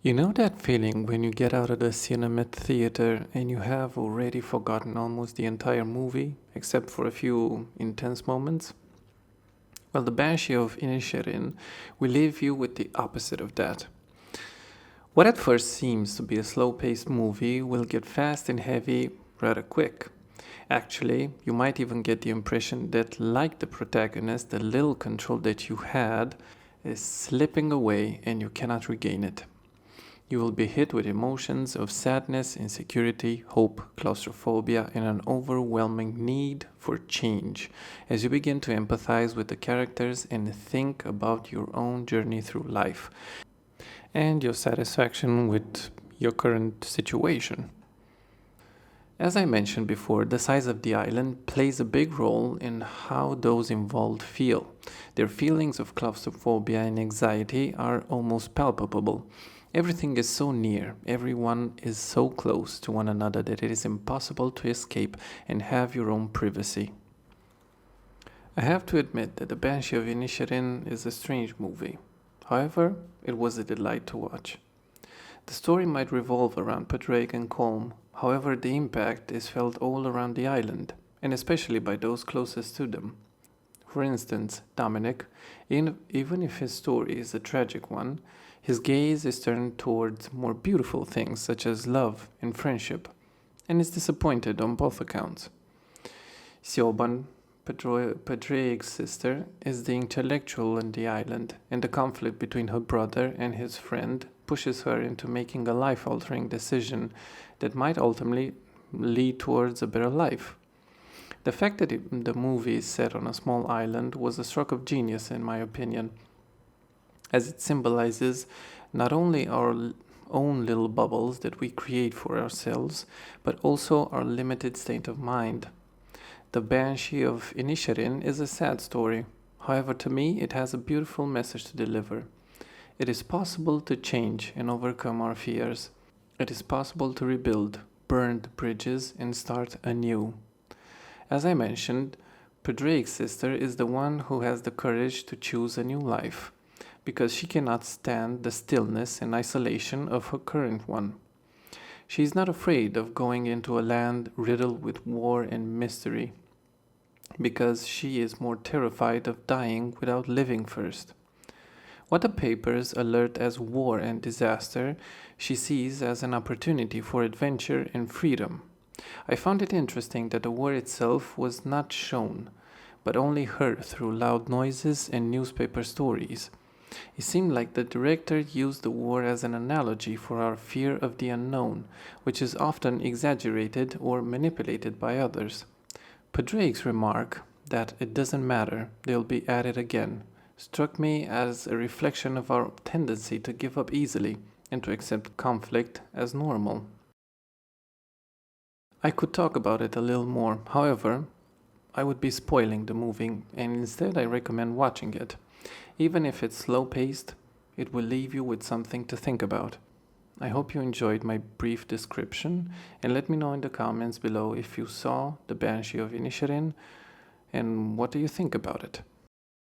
You know that feeling when you get out of the cinema theater and you have already forgotten almost the entire movie, except for a few intense moments? Well, the Banshee of Inisherin will leave you with the opposite of that. What at first seems to be a slow paced movie will get fast and heavy rather quick. Actually, you might even get the impression that, like the protagonist, the little control that you had is slipping away and you cannot regain it. You will be hit with emotions of sadness, insecurity, hope, claustrophobia, and an overwhelming need for change as you begin to empathize with the characters and think about your own journey through life and your satisfaction with your current situation. As I mentioned before, the size of the island plays a big role in how those involved feel. Their feelings of claustrophobia and anxiety are almost palpable. Everything is so near, everyone is so close to one another that it is impossible to escape and have your own privacy. I have to admit that The Banshee of Inisherin is a strange movie. However, it was a delight to watch. The story might revolve around Padraig and Colm, however the impact is felt all around the island, and especially by those closest to them. For instance, Dominic, even if his story is a tragic one, his gaze is turned towards more beautiful things such as love and friendship, and is disappointed on both accounts. Siobhan, Padraig's sister, is the intellectual on the island, and the conflict between her brother and his friend pushes her into making a life-altering decision that might ultimately lead towards a better life. The fact that the movie is set on a small island was a stroke of genius, in my opinion, as it symbolizes not only our own little bubbles that we create for ourselves, but also our limited state of mind. The Banshee of Inisherin is a sad story. However, to me, it has a beautiful message to deliver. It is possible to change and overcome our fears. It is possible to rebuild burned bridges and start anew. As I mentioned, Padraig's sister is the one who has the courage to choose a new life, because she cannot stand the stillness and isolation of her current one. She is not afraid of going into a land riddled with war and mystery, because she is more terrified of dying without living first. What the papers alert as war and disaster, she sees as an opportunity for adventure and freedom. I found it interesting that the war itself was not shown, but only heard through loud noises and newspaper stories. It seemed like the director used the war as an analogy for our fear of the unknown, which is often exaggerated or manipulated by others. Padraig's remark that it doesn't matter, they'll be at it again, struck me as a reflection of our tendency to give up easily and to accept conflict as normal. I could talk about it a little more, however, I would be spoiling the movie, and instead I recommend watching it. Even if it's slow paced, it will leave you with something to think about. I hope you enjoyed my brief description, and let me know in the comments below if you saw The Banshee of Inisherin and what do you think about it.